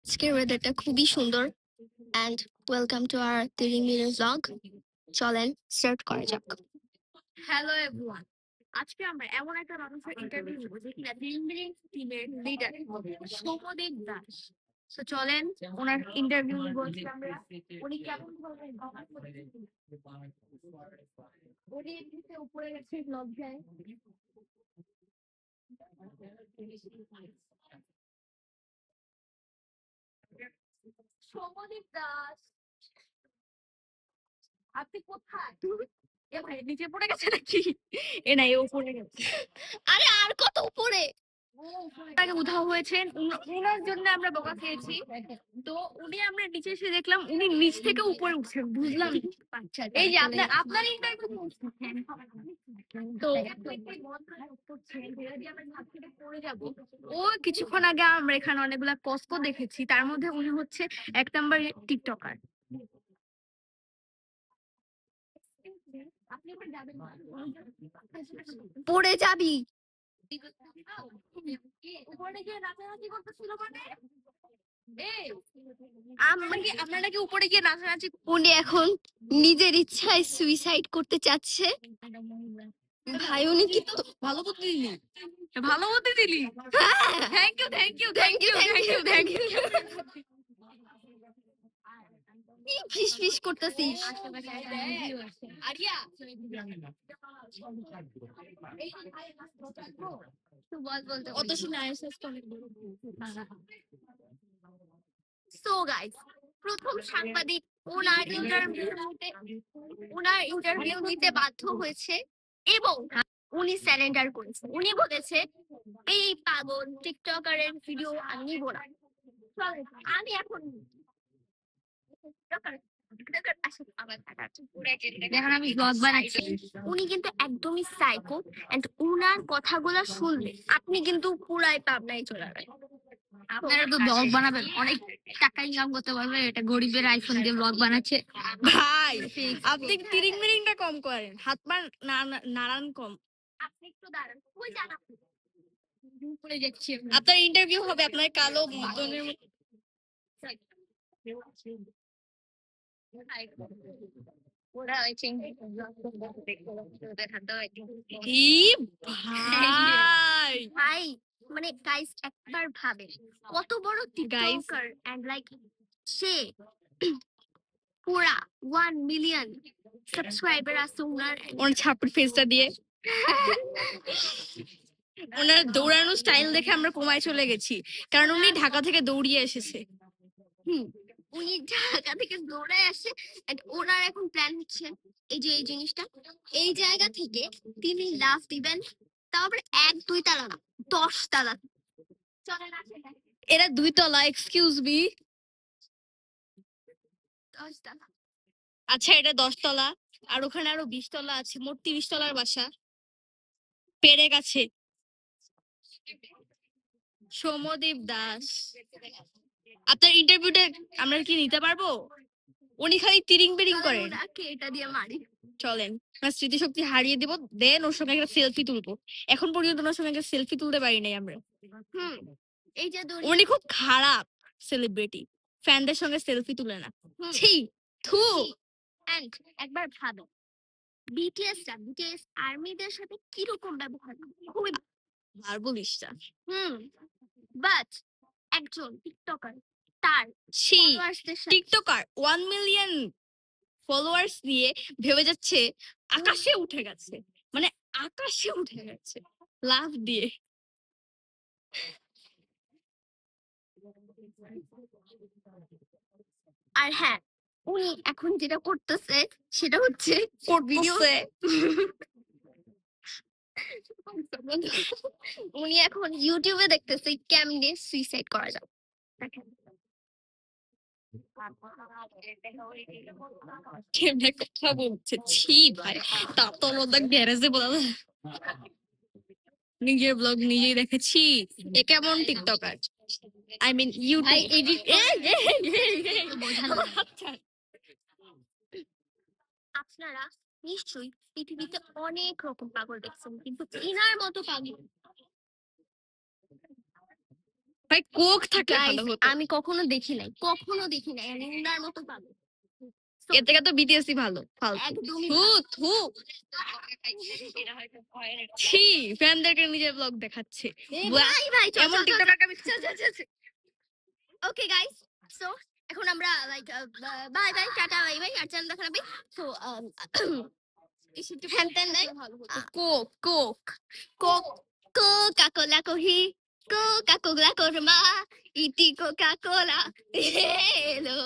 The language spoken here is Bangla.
আজকের ওয়েদারটা খুবই সুন্দর and welcome to our 30 minute blog. চলেন স্টার্ট করা যাক। হ্যালো এভরিওয়ান, আজকে আমরা এমন একটা মানুষের ইন্টারভিউ নিব যে কিনা তিনদিন টিমের লিডার সৌম্যদীপ দাস। তো চলেন ওনার ইন্টারভিউ নিব আমরা। উনি কেমন ধরনের কথা বলেছেন, উনি এমনিতে উপরে গেছে লজ্জায়। সৌম্যদীপ দাস, আপনি কোথায়? এ ভাই নিচে পড়ে গেছে নাকি? এ না, এ উপরে গেছে। আরে আর কত উপরে? আগে উধাও হয়েছেন, ওনার জন্য আমরা বকা খেয়েছি। তো উনি আমরা নিচে এসে দেখলাম উনি নিচ থেকে উপরে উঠছেন, বুঝলাম। এই যে আপনার ইন্টারভিউ তো পড়ে যাব। ও কিছুক্ষণ আগে আমরা এখানে অনেকগুলা কস্কো দেখেছি, তার মধ্যে উনি হচ্ছে 1 নম্বর টিকটকার। আপনি এবার যাবেন না? পড়ে যাবি। উপরে গিয়ে নাচানাচি করতেছিল মানে আমরা নাকি উপরে গিয়ে নাচানাচি। উনি এখন নিজের ইচ্ছায় সুইসাইড করতে চাচ্ছে। ভাই উনি কি তো ভালো বুদ্ধি দিলি, ভালো বুদ্ধি দিলি। হ্যাঁ, thank you thank you thank you thank you thank you. কি ফিস ফিস করতেছিস? আরিয়া অত শুনে সো গাইস, প্রথম সাংবাদিক ওনার ইন্টারভিউ নিতে বাধ্য হয়েছে এবং উনি স্যারেন্ডার করেছে। উনি বলেছে এই পাগল টিকটকারের ভিডিও আমি নিব না। চলেন, আমি এখন দেখেন আমি ব্লগ বানাচ্ছি। উনি কিন্তু একদমই সাইকো এন্ড উনার কথাগুলো শুনলে আপনি কিন্তু পুরাই পাবনায় চলে যাবেন। আপনারা তো ব্লগ বানাবেন, অনেক টাকা ইনকাম করতে পারবেন। এটা গরিবের আইফোন দিয়ে ব্লগ বানাচ্ছে ভাই। আপনি তিরিং মিরিংটা কম করেন, হাত পা নাড়ান কম। আপনি একটু দাঁড়ান, কই যান আপনি? উপরে যাচ্ছি। আপনার ইন্টারভিউ হবে, আপনার কালো মদনের কি ভাই। ভাই মানে গাইস একবার ভাবে কত বড় টিকটকার এন্ড লাইক সে পুরা 1 মিলিয়ন সাবস্ক্রাইবার আছে উনার। ওনার ছাপড় ফেসটা দিয়ে ওনার দৌড়ানো স্টাইল দেখে আমরা কমায় চলে গেছি, কারণ উনি ঢাকা থেকে দৌড়িয়ে এসেছে। উনি ঢাকা থেকে দৌড়ে আসে এন্ড ওনার এখন প্ল্যান হচ্ছে এই যে এই জিনিসটা, এই জায়গা থেকে তিনি লাফ দিবেন, তারপরে 1 2 তালা না 10 তালা। চলেন আসেন, এরা 2 তলা, এক্সকিউজ মি। 10 তালা। আচ্ছা এটা 10 তলা, আর ওখানে আরো 20 তলা আছে, মোট 30 তলার বাসা। পেরে গেছে। সৌম্যদীপ দাস, আপনার ইন্টারভিউটা আমরা কি নিতে পারবো? উনি খালি তিরিং বিরিং করেন। ওনাকে এটা দিয়ে মারি। চলেন আমার স্মৃতিশক্তি হারিয়ে দিব, দেন ওর সঙ্গে একটা সেলফি তুলবো। এখন পর্যন্ত ওনার সঙ্গে একটা সেলফি তুলতে পারি নাই আমরা। এই যে উনি খুব খারাপ সেলিব্রিটি, ফ্যানদের সঙ্গে সেলফি তুলে না। ছি, থু। এন্ড একবার ভাবো বিটিএস আর্মিদের সাথে কিরকম ব্যবহার করে? খুবই আর বলিস না। বাট একজন টিকটকার তার ছি, ফলোয়ার্সদের সাথে টিকটকার 1 মিলিয়ন ফলোয়ার্স নিয়ে ভেবে যাচ্ছে আকাশে উঠে গেছে, মানে আকাশে উঠে গেছে লাফ দিয়ে। আর হ্যাঁ, উনি এখন যেটা করতেছে সেটা হচ্ছে করতেছে। উনি এখন ইউটিউবে দেখতেছে কেমনে সুইসাইড করা যায়। কেমনে কথা বলছে, ছি ভাই। তার তো মধ্যে গ্যারেজে বলা যায়। নিজের ব্লগ নিজেই দেখেছি, এ কেমন টিকটকার? I mean YouTube. আপনারা নিশ্চয়ই পৃথিবীতে অনেক রকম পাগল দেখছেন, কিন্তু ইনার মতো পাগল ভাই কোক থাকলে Guys, ভালো হতো। আমি কখনো দেখি নাই আমি উনার মতো পাবো এর থেকে তো বিটিএসই ভালো, ফালতু। একদমই থু থু ছি, ফ্যানদেরকে নিজের ব্লগ দেখাচ্ছে। বাহ, ভাই এমন টিকটকারকে আমি ওকে গাইস, সো এখন আমরা like bye bye tata bye bye আর চ্যানেল দেখা হবে। সো হ্যান্টেন নাই কোক কোক কোক কোকা-কোলা কহি কোকা-কোলা করমা ইটি কোকা-কোলা হেলো